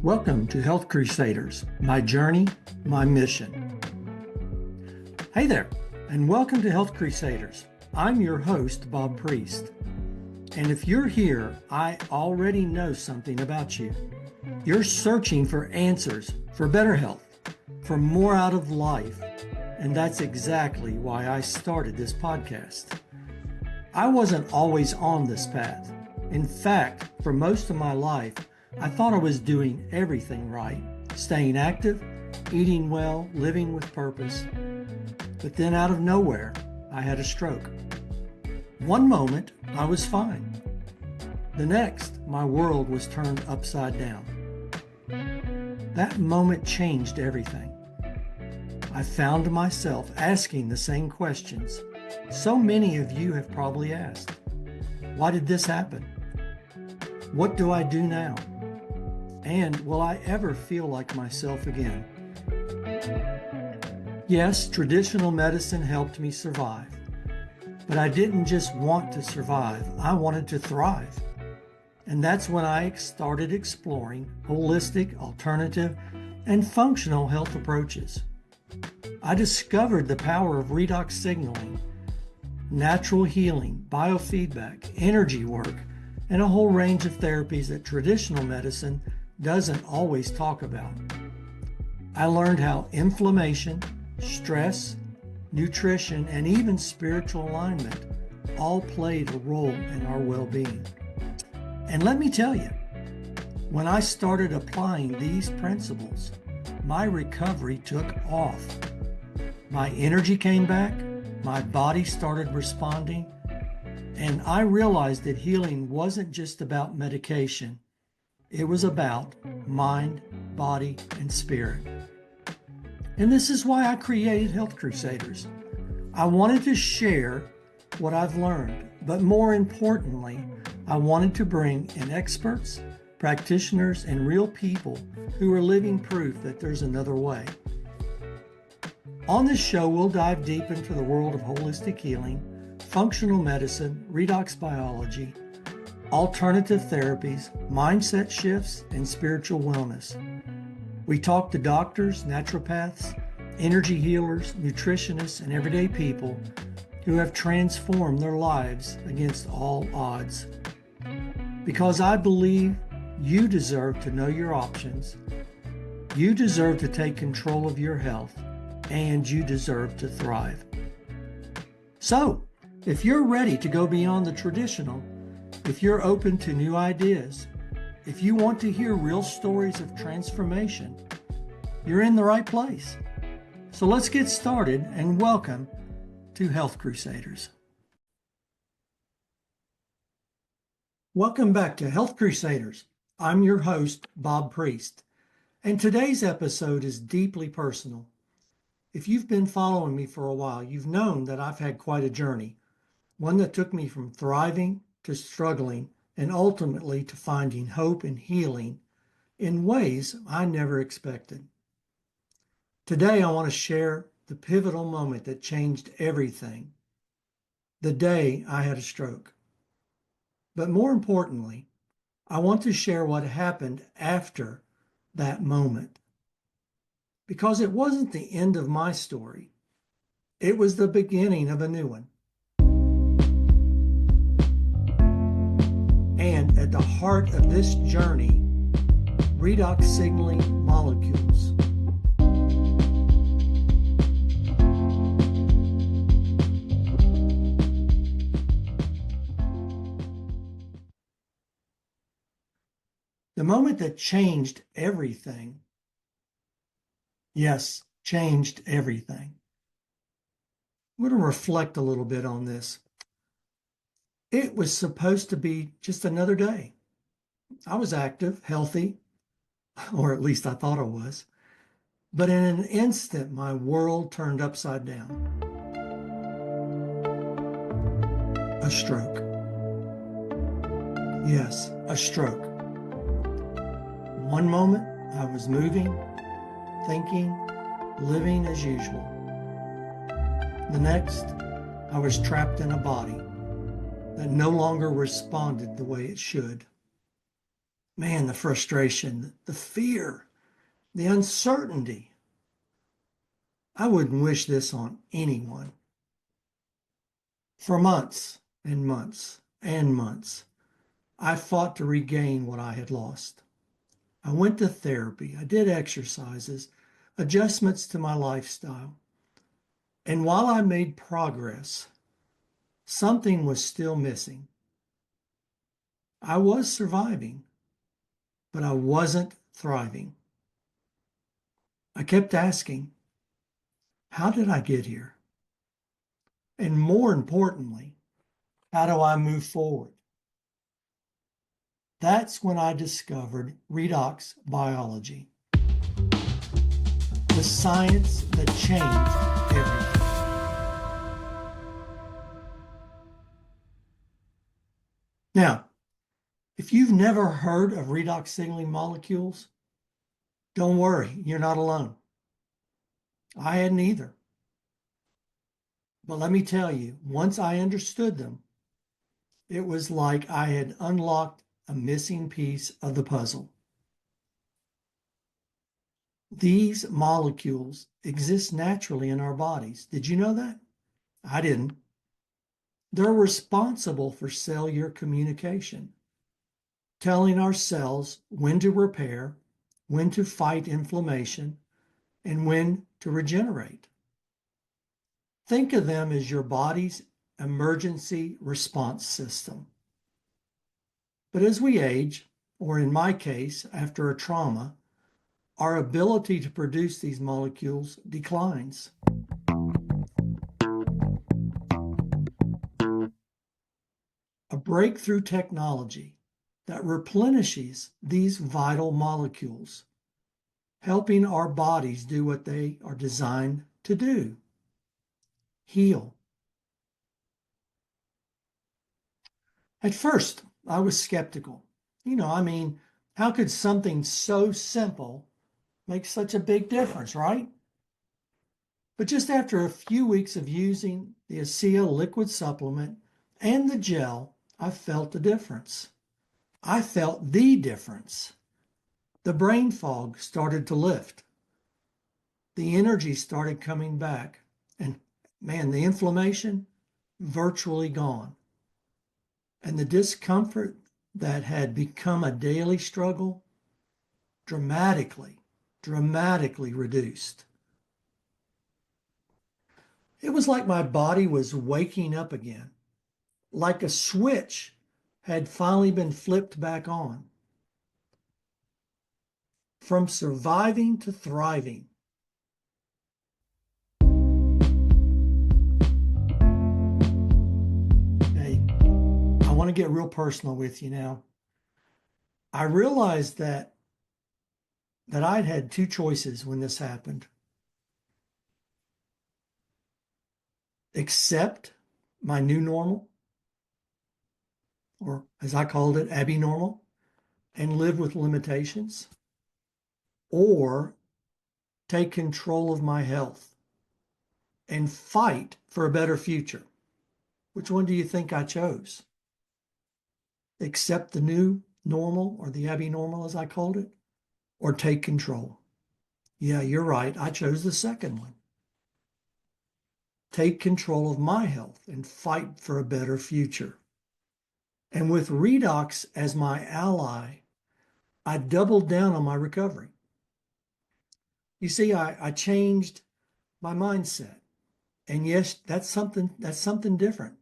Welcome to Health Crusaders, my journey, my mission. Hey there, and welcome to Health Crusaders. I'm your host, Bob Priest. And if you're here, I already know something about you. You're searching for answers, for better health, for more out of life. And that's exactly why I started this podcast. I wasn't always on this path. In fact, for most of my life, I thought I was doing everything right, staying active, eating well, living with purpose. But then out of nowhere, I had a stroke. One moment, I was fine. The next, my world was turned upside down. That moment changed everything. I found myself asking the same questions so many of you have probably asked. Why did this happen? What do I do now? And will I ever feel like myself again? Yes, traditional medicine helped me survive. But I didn't just want to survive, I wanted to thrive. And that's when I started exploring holistic, alternative, and functional health approaches. I discovered the power of redox signaling, natural healing, biofeedback, energy work, and a whole range of therapies that traditional medicine doesn't always talk about. I learned how inflammation, stress, nutrition, and even spiritual alignment all played a role in our well-being. And let me tell you, when I started applying these principles, my recovery took off. My energy came back, my body started responding, and I realized that healing wasn't just about medication. It was about mind, body, and spirit. And this is why I created Health Crusaders. I wanted to share what I've learned, but more importantly, I wanted to bring in experts, practitioners, and real people who are living proof that there's another way. On this show, we'll dive deep into the world of holistic healing, functional medicine, redox biology, alternative therapies, mindset shifts, and spiritual wellness. We talk to doctors, naturopaths, energy healers, nutritionists, and everyday people who have transformed their lives against all odds. Because I believe you deserve to know your options, you deserve to take control of your health, and you deserve to thrive. So, if you're ready to go beyond the traditional, if you're open to new ideas, if you want to hear real stories of transformation, you're in the right place. So let's get started and welcome to Health Crusaders. Welcome back to Health Crusaders. I'm your host, Bob Priest, and today's episode is deeply personal. If you've been following me for a while, you've known that I've had quite a journey, one that took me from thriving to struggling, and ultimately to finding hope and healing in ways I never expected. Today, I want to share the pivotal moment that changed everything, the day I had a stroke. But more importantly, I want to share what happened after that moment. Because it wasn't the end of my story. It was the beginning of a new one. And at the heart of this journey, redox signaling molecules. The moment that changed everything, yes, changed everything. I'm going to reflect a little bit on this. It was supposed to be just another day. I was active, healthy, or at least I thought I was. But in an instant, my world turned upside down. A stroke. Yes, a stroke. One moment, I was moving, thinking, living as usual. The next, I was trapped in a body that no longer responded the way it should. Man, the frustration, the fear, the uncertainty. I wouldn't wish this on anyone. For months and months and months, I fought to regain what I had lost. I went to therapy. I did exercises, adjustments to my lifestyle. And while I made progress, something was still missing. I was surviving, but I wasn't thriving. I kept asking, how did I get here? And more importantly, how do I move forward? That's when I discovered redox biology, the science that changed everything. Now, if you've never heard of redox signaling molecules, don't worry, you're not alone. I hadn't either. But let me tell you, once I understood them, it was like I had unlocked a missing piece of the puzzle. These molecules exist naturally in our bodies. Did you know that? I didn't. They're responsible for cellular communication, telling our cells when to repair, when to fight inflammation, and when to regenerate. Think of them as your body's emergency response system. But as we age, or in my case, after a trauma, our ability to produce these molecules declines. A breakthrough technology that replenishes these vital molecules, helping our bodies do what they are designed to do: heal. At first, I was skeptical. How could something so simple make such a big difference, right? But just after a few weeks of using the ASEA liquid supplement and the gel, I felt the difference. I felt the difference. The brain fog started to lift. The energy started coming back. And man, the inflammation virtually gone. And the discomfort that had become a daily struggle dramatically reduced. It was like my body was waking up again, like a switch had finally been flipped back on. From surviving to thriving. Hey, I want to get real personal with you now. I realized that I'd had two choices when this happened. Accept my new normal, or as I called it, abnormal, and live with limitations, or take control of my health and fight for a better future. Which one do you think I chose? Accept the new normal, or the abnormal as I called it, or take control? Yeah, you're right. I chose the second one. Take control of my health and fight for a better future. And with Redox as my ally, I doubled down on my recovery. You see, I changed my mindset. And yes, that's something different.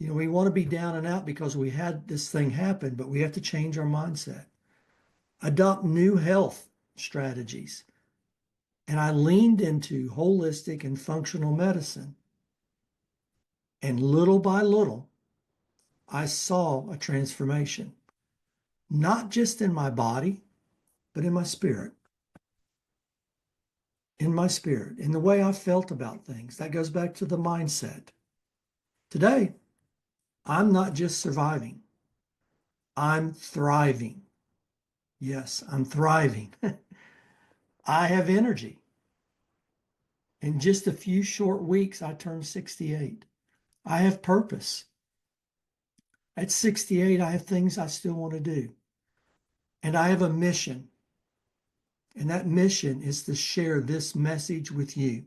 We want to be down and out because we had this thing happen, but we have to change our mindset. Adopt new health strategies. And I leaned into holistic and functional medicine. And little by little, I saw a transformation, not just in my body, but in my spirit. In the way I felt about things. That goes back to the mindset. Today, I'm not just surviving, I'm thriving. Yes, I'm thriving. I have energy. In just a few short weeks, I turned 68. I have purpose. At 68, I have things I still want to do. And I have a mission. And that mission is to share this message with you.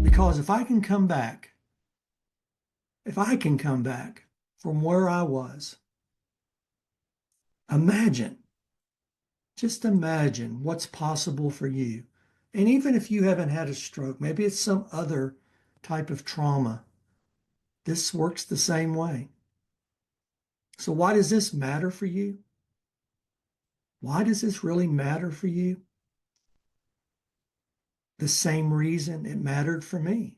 Because if I can come back from where I was, just imagine what's possible for you. And even if you haven't had a stroke, maybe it's some other type of trauma, this works the same way. So why does this matter for you? Why does this really matter for you? The same reason it mattered for me.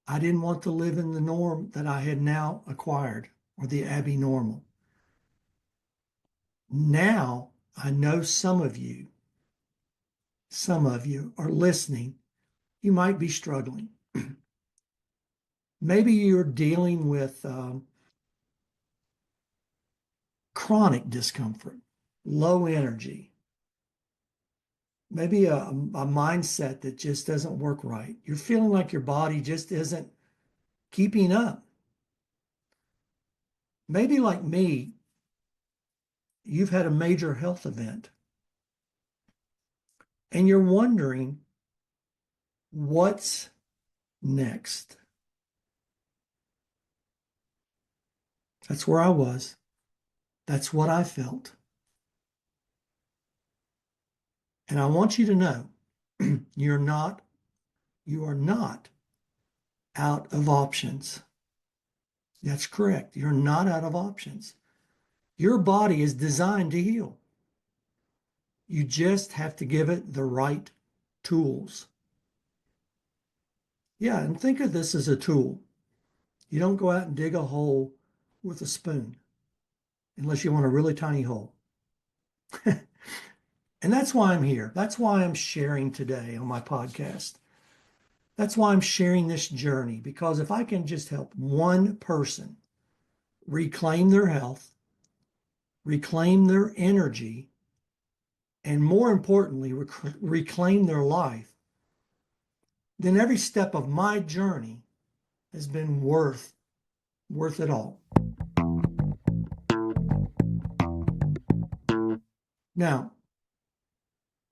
I didn't want to live in the norm that I had now acquired, or the abnormal. Now I know some of you are listening. You might be struggling. Maybe you're dealing with chronic discomfort, low energy, maybe a mindset that just doesn't work right. You're feeling like your body just isn't keeping up. Maybe like me, you've had a major health event and you're wondering what's next. That's where I was. That's what I felt. And I want you to know you are not out of options. That's correct. You're not out of options. Your body is designed to heal. You just have to give it the right tools. Yeah, and think of this as a tool. You don't go out and dig a hole with a spoon unless you want a really tiny hole. And that's why I'm here. That's why I'm sharing today on my podcast. That's why I'm sharing this journey, because if I can just help one person reclaim their health, reclaim their energy, and more importantly, reclaim their life, then every step of my journey has been worth it all. Now,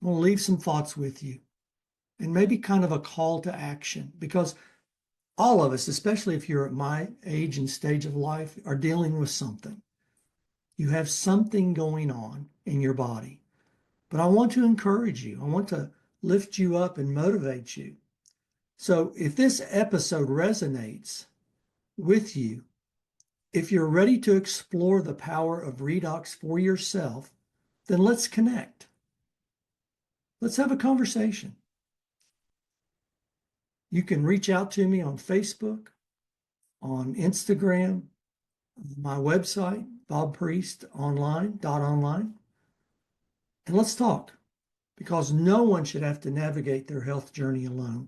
I'm going to leave some thoughts with you and maybe kind of a call to action, because all of us, especially if you're at my age and stage of life, are dealing with something. You have something going on in your body. But I want to encourage you. I want to lift you up and motivate you. So if this episode resonates with you, if you're ready to explore the power of Redox for yourself, then let's connect. Let's have a conversation. You can reach out to me on Facebook, on Instagram, my website, bobpriestonline.online. And let's talk, because no one should have to navigate their health journey alone.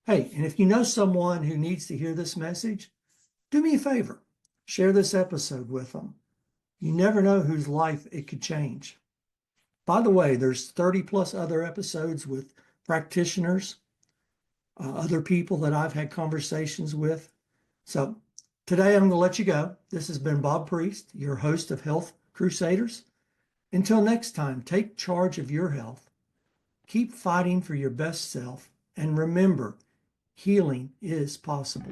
Hey, and if you know someone who needs to hear this message, do me a favor. Share this episode with them. You never know whose life it could change. By the way, there's 30 plus other episodes with practitioners, other people that I've had conversations with. So today I'm going to let you go. This has been Bob Priest, your host of Health Crusaders. Until next time, take charge of your health. Keep fighting for your best self. And remember, healing is possible.